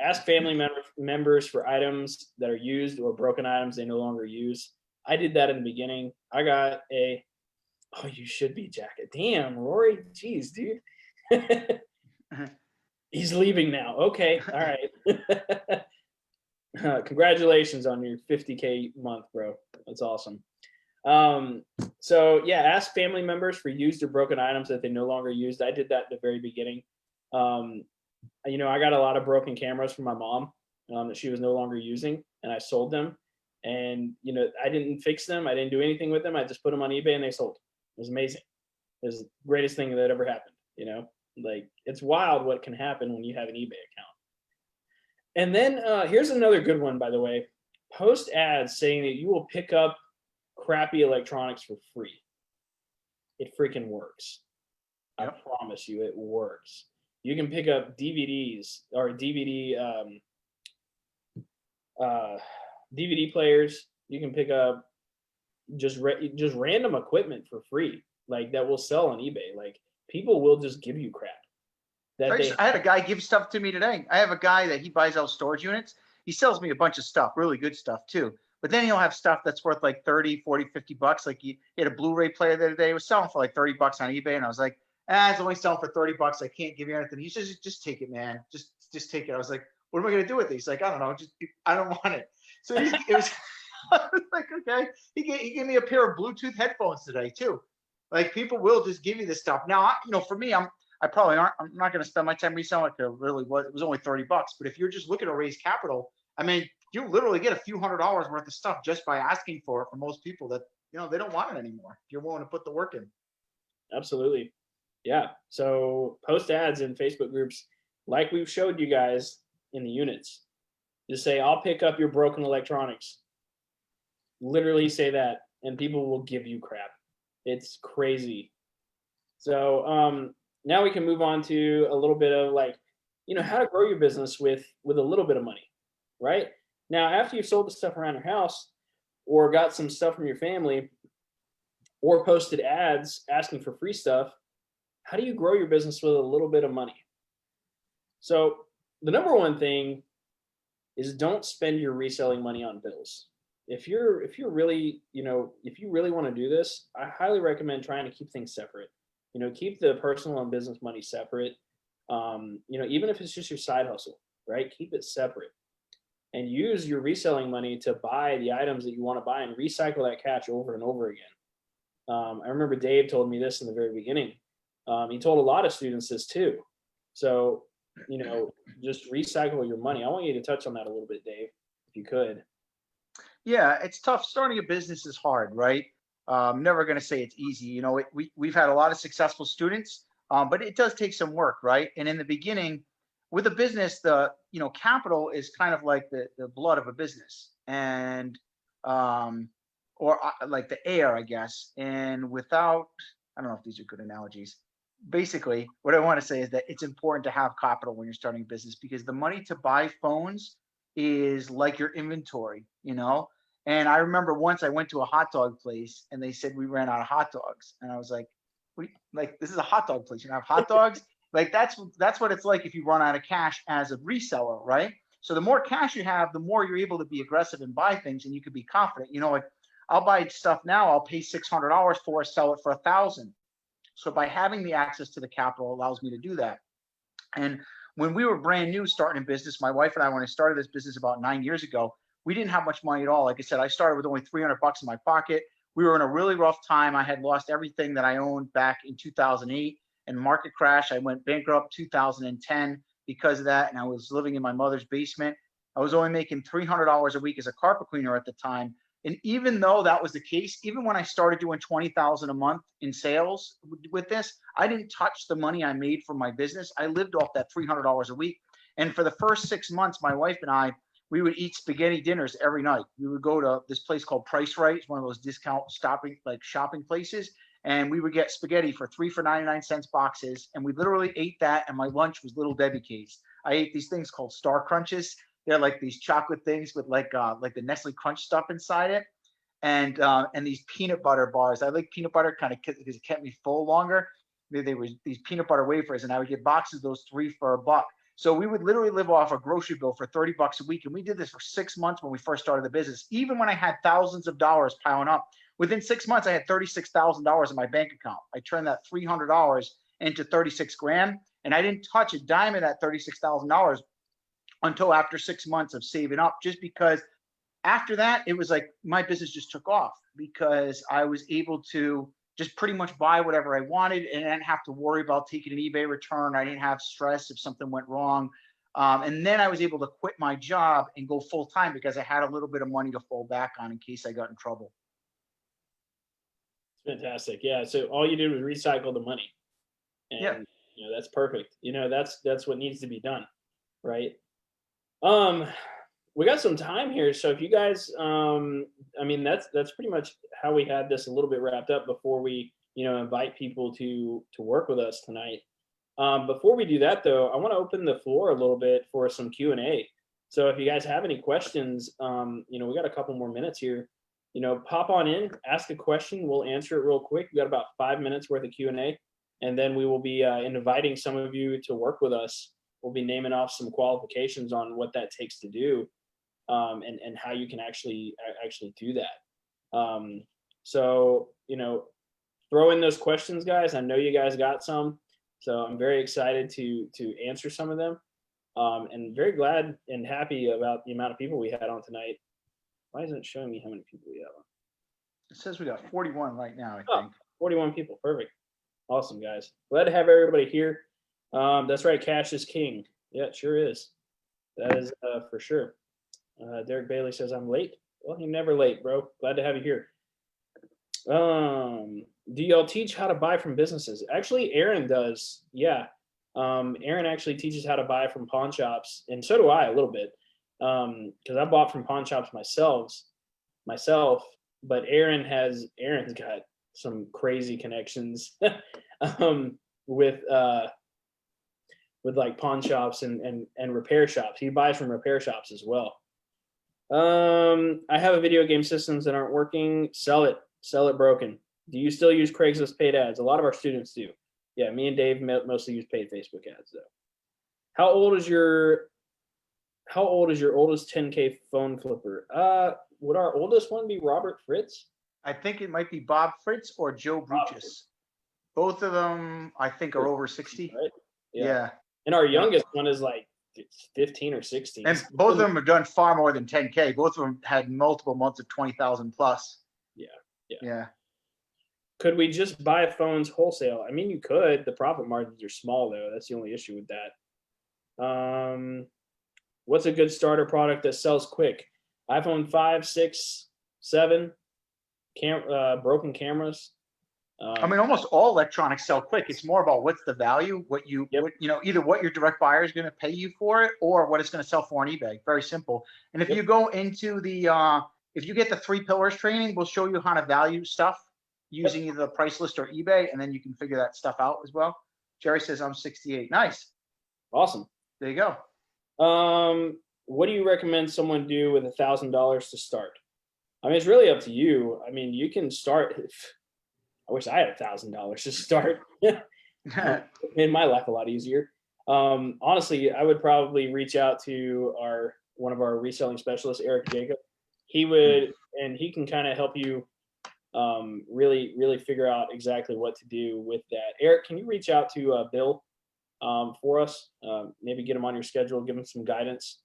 ask family members for items that are used or broken items they no longer use. I did that in the beginning. I got a, oh, you should be jacket. Damn, Rory. Jeez, dude. He's leaving now. Okay. All right. Congratulations on your 50K month, bro. That's awesome. So yeah, ask family members for used or broken items that they no longer used. I did that at the very beginning. I got a lot of broken cameras from my mom that she was no longer using, and I sold them. And I didn't fix them. I didn't do anything with them. I just put them on eBay and they sold. It was amazing. It was the greatest thing that ever happened. Like, it's wild what can happen when you have an eBay account. And then here's another good one, by the way. Post ads saying that you will pick up crappy electronics for free. It freaking works. Yep. I promise you, it works. You can pick up DVDs or DVD players. You can pick up just random equipment for free, like that will sell on eBay. Like, people will just give you crap. I had a guy give stuff to me today. I have a guy that he buys out storage units. He sells me a bunch of stuff, really good stuff too. But then he'll have stuff that's worth like 30, 40, 50 bucks. Like he had a Blu-ray player the other day. He was selling for like 30 bucks on eBay. And I was like, it's only selling for 30 bucks. I can't give you anything. He says, just take it, man. Just take it. I was like, what am I going to do with it? He's like, I don't know. I don't want it. So it was I was like, okay. He gave me a pair of Bluetooth headphones today too. Like people will just give you this stuff. Now, for me, I'm not going to spend my time reselling it. It was only $30. But if you're just looking to raise capital, I mean, you literally get a few $100s worth of stuff just by asking for it. For most people that, they don't want it anymore. If you're willing to put the work in. Absolutely. Yeah. So post ads in Facebook groups, like we've showed you guys in the units. Just say, I'll pick up your broken electronics. Literally say that, and people will give you crap. It's crazy. So now we can move on to a little bit of like, how to grow your business with a little bit of money, right? Now, after you've sold the stuff around your house or got some stuff from your family or posted ads asking for free stuff, how do you grow your business with a little bit of money? So the number one thing is don't spend your reselling money on bills. If you're really, if you really want to do this, I highly recommend trying to keep things separate. Keep the personal and business money separate. Even if it's just your side hustle, right? Keep it separate and use your reselling money to buy the items that you want to buy and recycle that cash over and over again. I remember Dave told me this in the very beginning. He told a lot of students this too. So, just recycle your money. I want you to touch on that a little bit, Dave, if you could. Yeah, it's tough. Starting a business is hard, right? I'm never going to say it's easy. We've had a lot of successful students, but it does take some work, right? And in the beginning, with a business, capital is kind of like the blood of a business, and like the air, I guess. And without, I don't know if these are good analogies. Basically, what I want to say is that it's important to have capital when you're starting a business because the money to buy phones is like your inventory. And I remember once I went to a hot dog place and they said we ran out of hot dogs, and I was like, this is a hot dog place. You have hot dogs? Like that's what it's like if you run out of cash as a reseller, right? So the more cash you have, the more you're able to be aggressive and buy things, and you can be confident. Like I'll buy stuff now. I'll pay $600 for, sell it for 1,000. So by having the access to the capital allows me to do that. And when we were brand new starting in business, my wife and I, when I started this business about 9 years ago, we didn't have much money at all. Like I said, I started with only $300 in my pocket. We were in a really rough time. I had lost everything that I owned back in 2008 and market crash. I went bankrupt 2010 because of that. And I was living in my mother's basement. I was only making $300 a week as a carpet cleaner at the time. And even though that was the case, even when I started doing 20,000 a month in sales with this, I didn't touch the money I made from my business. I lived off that $300 a week. And for the first 6 months, my wife and I, we would eat spaghetti dinners every night. We would go to this place called Price Right. It's one of those discount shopping places. And we would get spaghetti for 3 for 99 cents boxes. And we literally ate that. And my lunch was Little Debbie cakes. I ate these things called Star Crunches. They're like these chocolate things with like the Nestle Crunch stuff inside it. And these peanut butter bars. I like peanut butter kind of because it kept me full longer. They were these peanut butter wafers, and I would get boxes of those 3 for $1. So we would literally live off a grocery bill for $30 a week. And we did this for 6 months when we first started the business. Even when I had thousands of dollars piling up, within 6 months, I had $36,000 in my bank account. I turned that $300 into 36 grand, and I didn't touch a dime of that $36,000 until after 6 months of saving up, just because after that, it was like my business just took off because I was able to just pretty much buy whatever I wanted, and I didn't have to worry about taking an eBay return. I didn't have stress if something went wrong. And then I was able to quit my job and go full time because I had a little bit of money to fall back on in case I got in trouble. It's fantastic. Yeah. So all you did was recycle the money. And, yeah. That's perfect. That's what needs to be done. Right. We got some time here, so if you guys, that's pretty much how we had this a little bit wrapped up before we, invite people to work with us tonight. Before we do that, though, I want to open the floor a little bit for some Q&A. So if you guys have any questions, we got a couple more minutes here. Pop on in, ask a question. We'll answer it real quick. We got about 5 minutes worth of Q&A, and then we will be inviting some of you to work with us. We'll be naming off some qualifications on what that takes to do. And how you can actually do that. So, throw in those questions, guys. I know you guys got some, so I'm very excited to answer some of them. And very glad and happy about the amount of people we had on tonight. Why isn't it showing me how many people we have on? It says we got 41 right now, I think. 41 people. Perfect. Awesome, guys. Glad to have everybody here. That's right. Cash is king. Yeah, it sure is. That is for sure. Derek Bailey says I'm late. Well, you're never late, bro. Glad to have you here. Do y'all teach how to buy from businesses? Actually, Aaron does. Yeah. Aaron actually teaches how to buy from pawn shops, and so do I a little bit. Because I bought from pawn shops myself, but Aaron's got some crazy connections with like pawn shops and repair shops. He buys from repair shops as well. I have a video game systems that aren't working. Sell it broken. Do you still use Craigslist paid ads? A lot of our students do. Yeah, me and Dave mostly use paid Facebook ads though. How old is your oldest 10K phone flipper? Would our oldest one be Robert Fritz? I think it might be Bob Fritz or Joe Bruchus. Both of them, I think, are over 60. Right? Yeah. And our youngest one is like 15 or 16. And both of them have done far more than 10K. Both of them had multiple months of 20,000 plus. Yeah. Could we just buy phones wholesale? I mean, you could. The profit margins are small though. That's the only issue with that. What's a good starter product that sells quick? iPhone 5, 6, 7, broken cameras. I mean, almost all electronics sell quick. It's more about what's the value, either what your direct buyer is going to pay you for it or what it's going to sell for on eBay. Very simple. And if you go into if you get the 3 pillars training, we'll show you how to value stuff using either the price list or eBay, and then you can figure that stuff out as well. Jerry says I'm 68. Nice. Awesome. There you go. What do you recommend someone do with $1,000 to start? I mean, it's really up to you. I mean, you can start. I wish I had $1,000 to start. Made my life a lot easier. Honestly, I would probably reach out to one of our reselling specialists, Eric Jacob. He can kind of help you really figure out exactly what to do with that. Eric, can you reach out to Bill for us? Maybe get him on your schedule, give him some guidance.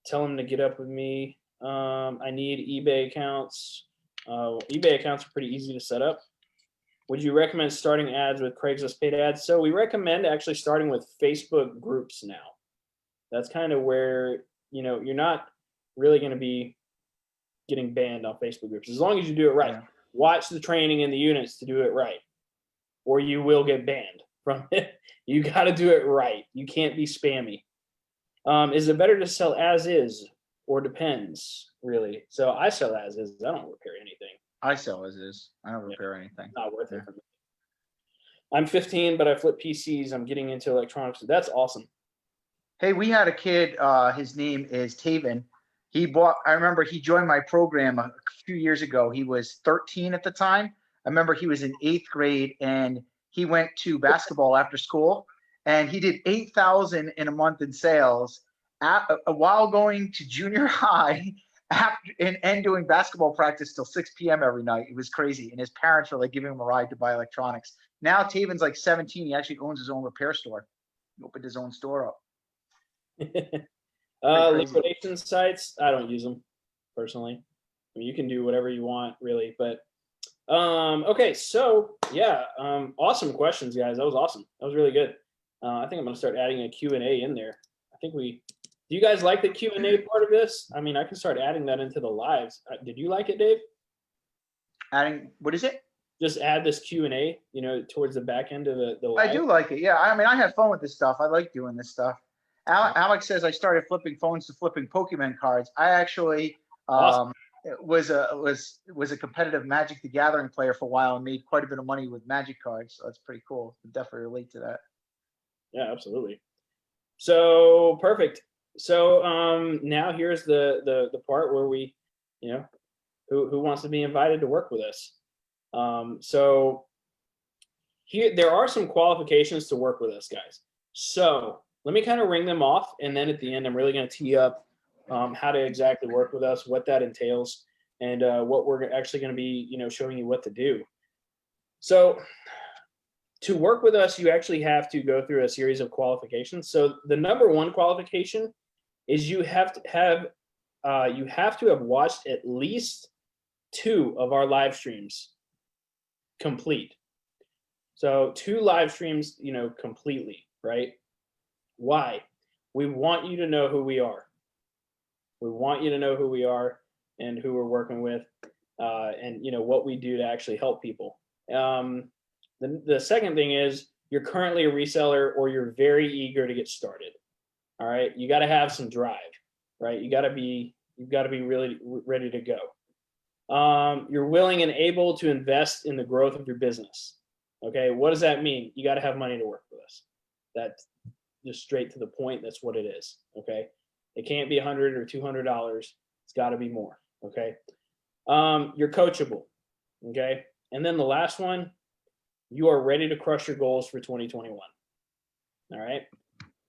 Tell him to get up with me. I need eBay accounts. eBay accounts are pretty easy to set up. Would you recommend starting ads with Craigslist paid ads? So we recommend actually starting with Facebook groups now. That's kind of where, you're not really going to be getting banned on Facebook groups as long as you do it right. Yeah. Watch the training in the units to do it right, or you will get banned from it. You got to do it right. You can't be spammy. Is it better to sell as is or depends, really? So I sell as is. I don't repair anything. I sell as is. I don't repair anything. Not worth it for me. I'm 15, but I flip PCs. I'm getting into electronics. That's awesome. Hey, we had a kid. His name is Taven. I remember he joined my program a few years ago. He was 13 at the time. I remember he was in 8th grade and he went to basketball after school and he did 8,000 in a month in sales while going to junior high and doing basketball practice till 6 p.m. every night. It was crazy. And his parents were like giving him a ride to buy electronics. Now Taven's like 17. He actually owns his own repair store. He opened his own store up. Liquidation sites, I don't use them personally. I mean, you can do whatever you want really, but okay, so yeah, awesome questions, guys. That was awesome. That was really good. I think I'm gonna start adding a Q&A in there. Do you guys like the Q&A part of this? I mean, I can start adding that into the lives. Did you like it, Dave? Adding, what is it? Just add this Q&A, towards the back end of the live. I do like it. Yeah, I mean, I have fun with this stuff. I like doing this stuff. Alex says I started flipping phones to flipping Pokemon cards. I actually awesome. was a competitive Magic the Gathering player for a while and made quite a bit of money with Magic cards. So that's pretty cool. I definitely relate to that. Yeah, absolutely. So perfect. So now here's the part where we, who wants to be invited to work with us. So here there are some qualifications to work with us, guys. So let me kind of ring them off, and then at the end, I'm really going to tee up how to exactly work with us, what that entails, and what we're actually going to be, showing you what to do. So to work with us, you actually have to go through a series of qualifications. So the number one qualification is you have to have watched at least 2 of our live streams. complete. So 2 live streams, you know, completely, right? Why? We want you to know who we are. We want you to know who we are and who we're working with, and you know what we do to actually help people. The second thing is you're currently a reseller or you're very eager to get started. All right, you got to have some drive, right? You've got to be really ready to go. You're willing and able to invest in the growth of your business. Okay, what does that mean? You got to have money to work with us. That's just straight to the point. That's what it is. Okay, it can't be $100 or $200. It's got to be more. Okay, you're coachable. Okay, and then the last one, you are ready to crush your goals for 2021. All right,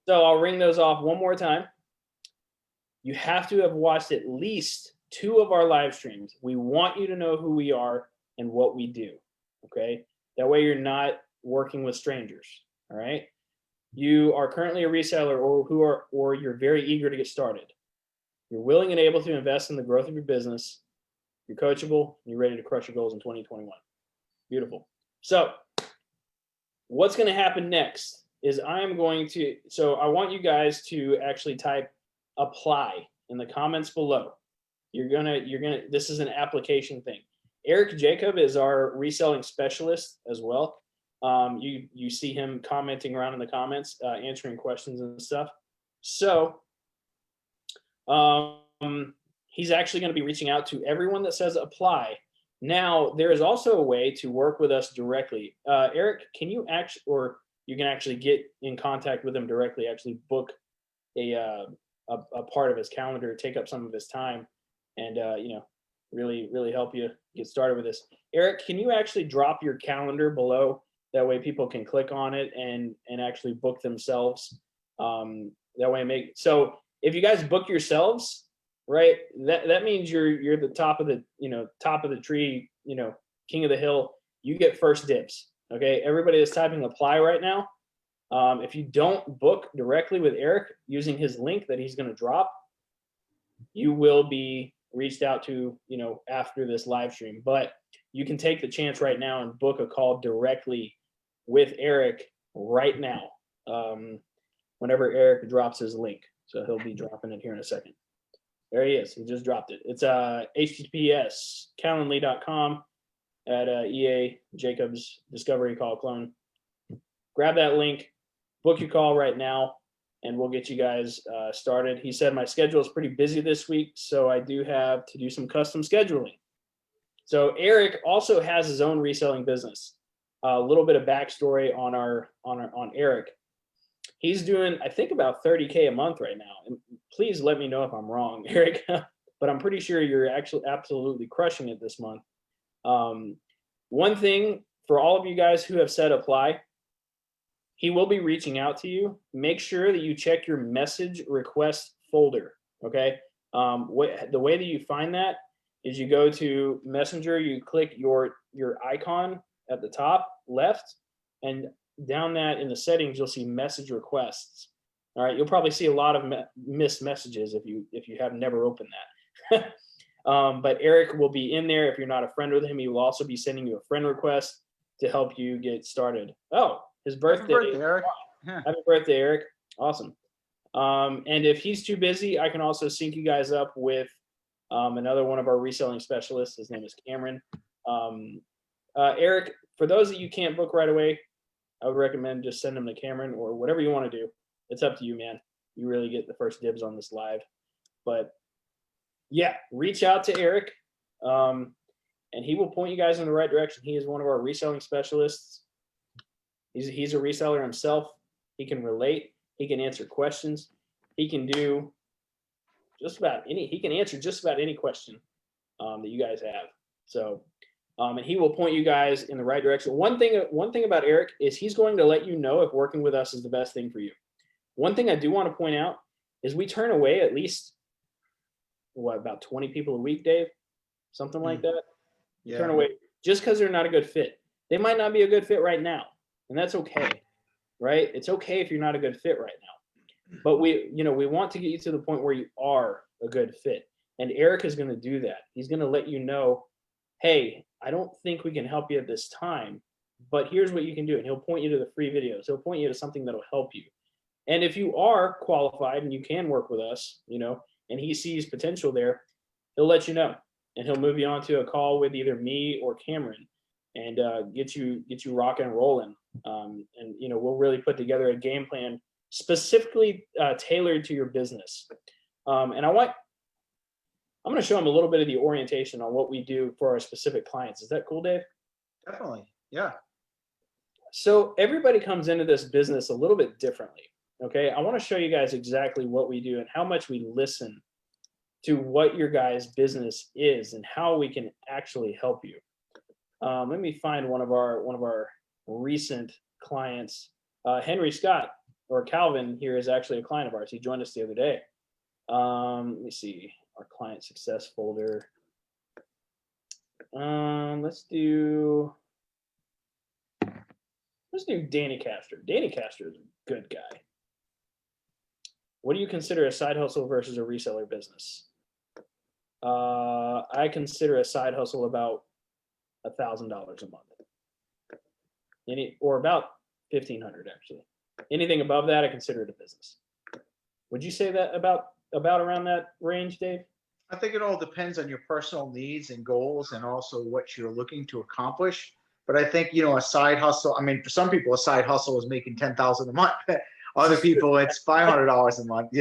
so I'll ring those off one more time. You have to have watched at least 2 of our live streams. We want you to know who we are and what we do. Okay, that way you're not working with strangers. All right. You are currently a reseller or you're very eager to get started. You're willing and able to invest in the growth of your business. You're coachable. And you're ready to crush your goals in 2021. Beautiful. So what's going to happen next is I want you guys to actually type apply in the comments below. This is an application thing. Eric Jacob is our reselling specialist as well. You see him commenting around in the comments, answering questions and stuff. So he's actually going to be reaching out to everyone that says apply. Now, there is also a way to work with us directly. Eric, can you you can actually get in contact with him directly, actually book a part of his calendar, take up some of his time, and really help you get started with this. Eric, can you actually drop your calendar below? That way people can click on it and actually book themselves. That way so if you guys book yourselves, right, that means you're the top of the tree, king of the hill. You get first dibs. Okay, everybody that's typing apply right now, if you don't book directly with Eric using his link that he's going to drop, you will be reached out to, after this live stream. But you can take the chance right now and book a call directly with Eric right now, whenever Eric drops his link. So he'll be dropping it here in a second. There he is. He just dropped it. It's https calendly.com at EA Jacobs Discovery Call Clone. Grab that link, book your call right now, and we'll get you guys started. He said my schedule is pretty busy this week, so I do have to do some custom scheduling. So Eric also has his own reselling business. A little bit of backstory on Eric. He's doing, I think, about 30K a month right now. And please let me know if I'm wrong, Eric. But I'm pretty sure you're actually absolutely crushing it this month. One thing for all of you guys who have said apply, he will be reaching out to you. Make sure that you check your message request folder. Okay. The way that you find that is you go to Messenger, you click your icon at the top left, and down that in the settings, you'll see message requests. All right. You'll probably see a lot of missed messages if you have never opened that. But Eric will be in there. If you're not a friend with him, he will also be sending you a friend request to help you get started. Oh, his birthday. Happy birthday, Eric. Yeah. Happy birthday, Eric. Awesome. And if he's too busy, I can also sync you guys up with another one of our reselling specialists. His name is Cameron. Eric, for those that you can't book right away, I would recommend just send them to Cameron or whatever you want to do. It's up to you, man. You really get the first dibs on this live. But yeah, reach out to Eric, and he will point you guys in the right direction. He is one of our reselling specialists. He's a reseller himself. He can relate. He can answer questions. He can do just about any. He can answer just about any question that you guys have. So, and he will point you guys in the right direction. One thing about Eric is he's going to let you know if working with us is the best thing for you. One thing I do want to point out is we turn away at least about 20 people a week, Dave, something like that. Yeah. Turn away just because they're not a good fit. They might not be a good fit right now, and that's okay, right? It's okay if you're not a good fit right now, but we want to get you to the point where you are a good fit, and Eric is going to do that. He's going to let you know hey, I don't think we can help you at this time, but here's what you can do. And he'll point you to the free videos. He'll point you to something that'll help you. And if you are qualified and you can work with us, and he sees potential there, he'll let you know, and he'll move you on to a call with either me or Cameron, and get you rocking and rolling. And we'll really put together a game plan specifically tailored to your business. And I'm going to show him a little bit of the orientation on what we do for our specific clients. Is that cool, Dave? Definitely. Yeah. So everybody comes into this business a little bit differently. Okay. I want to show you guys exactly what we do and how much we listen to what your guys' business is and how we can actually help you. Let me find one of our recent clients. Henry Scott, or Calvin here, is actually a client of ours. He joined us the other day. Let me see our client success folder. Let's do Danny Castor. Danny Castor is a good guy. What do you consider a side hustle versus a reseller business? I consider a side hustle about $1,000 a month, or about $1,500 actually. Anything above that, I consider it a business. Would you say that about around that range, Dave? I think it all depends on your personal needs and goals, and also what you're looking to accomplish. But I think, a side hustle, I mean, for some people, a side hustle is making $10,000 a month. Other people, it's $500 a month,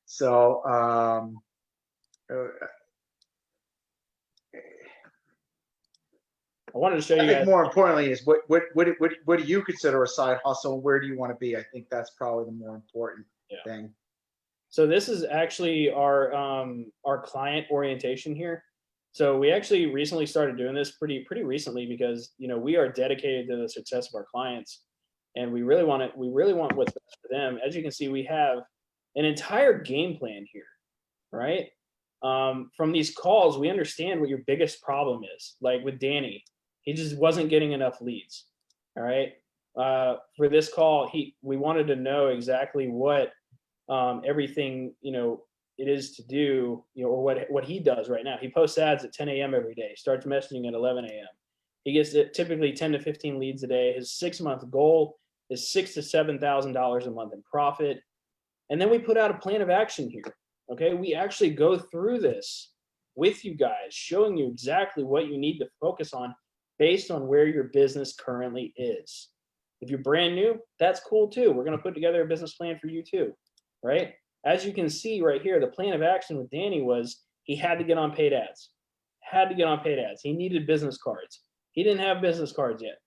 So, I wanted to show you I think guys. more importantly is what do you consider a side hustle, and where do you want to be? I think that's probably the more important thing. So this is actually our client orientation here. So we actually recently started doing this pretty recently because we are dedicated to the success of our clients, and we really want what's best for them. As you can see, we have an entire game plan here, right? From these calls, we understand what your biggest problem is. Like with Danny, he just wasn't getting enough leads. All right. For this call, we wanted to know exactly what everything it is to do, or what he does right now. He posts ads at 10 a.m. every day, starts messaging at 11 a.m. He gets typically 10 to 15 leads a day. His 6-month goal is $6,000 to $7,000 a month in profit. And then we put out a plan of action here. Okay, we actually go through this with you guys, showing you exactly what you need to focus on based on where your business currently is. If you're brand new, that's cool too. We're going to put together a business plan for you too, right? As you can see right here, the plan of action with Danny was he had to get on paid ads. He needed business cards. He didn't have business cards yet.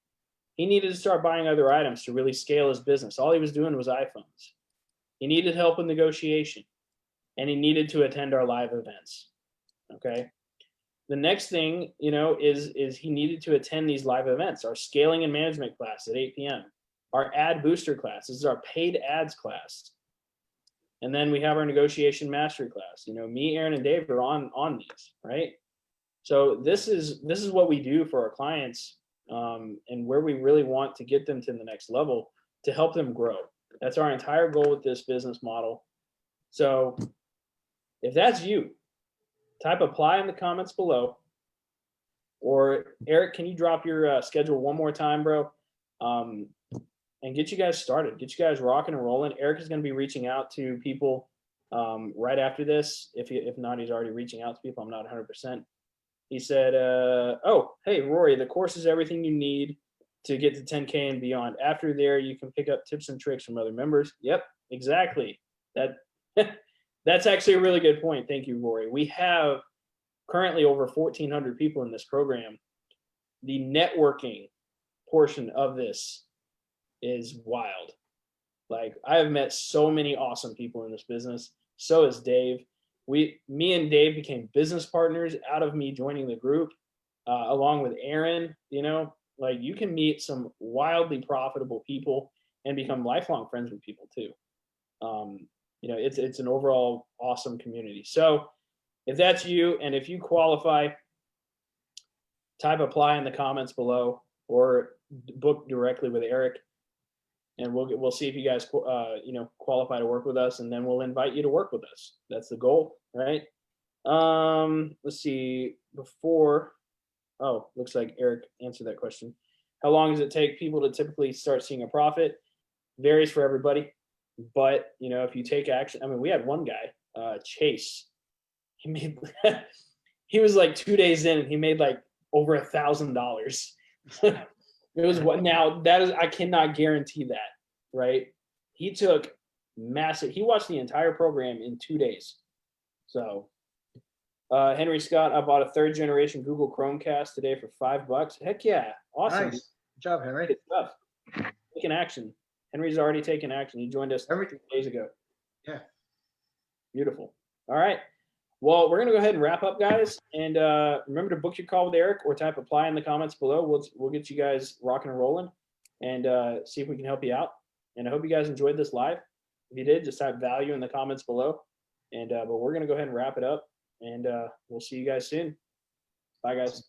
He needed to start buying other items to really scale his business. All he was doing was iPhones. He needed help with negotiation, and he needed to attend our live events. Okay. The next thing, is he needed to attend these live events, our scaling and management class at 8 p.m., our ad booster class. This is our paid ads class. And then we have our negotiation mastery class. Me, Aaron, and Dave are on these, right? So this is what we do for our clients, and where we really want to get them to the next level to help them grow. That's our entire goal with this business model. So if that's you, type apply in the comments below. Or Eric, can you drop your schedule one more time, bro? And get you guys started, get you guys rocking and rolling. Eric is going to be reaching out to people right after this. If not, he's already reaching out to people. I'm not 100%. He said, oh, hey, Rory, the course is everything you need to get to 10K and beyond. After there, you can pick up tips and tricks from other members. Yep, exactly. That's actually a really good point. Thank you, Rory. We have currently over 1,400 people in this program. The networking portion of this is wild. Like, I have met so many awesome people in this business. So has Dave. Me and Dave became business partners out of me joining the group, along with Aaron. Like, you can meet some wildly profitable people and become lifelong friends with people too. It's an overall awesome community. So if that's you, and if you qualify, type apply in the comments below, or book directly with Eric, and we'll see if you guys qualify to work with us, and then we'll invite you to work with us. That's the goal, right? Let's see. Before, oh, looks like Eric answered that question. How long does it take people to typically start seeing a profit? Varies for everybody, but you know, if you take action, I mean, we had one guy, Chase. He made he was like 2 days in, and he made like over $1,000. It was what now that is I cannot guarantee that, right? He took massive. He watched the entire program in 2 days. So Henry Scott, I bought a 3rd-generation Google Chromecast today for $5. Heck yeah, awesome! Nice. Good job, Henry. Good stuff. Taking action. Henry's already taken action. He joined us 3 days ago. Yeah. Beautiful. All right. Well, we're gonna go ahead and wrap up, guys. And remember to book your call with Eric or type apply in the comments below. We'll get you guys rocking and rolling, and see if we can help you out. And I hope you guys enjoyed this live. If you did, just type value in the comments below. And but we're gonna go ahead and wrap it up. And we'll see you guys soon. Bye, guys.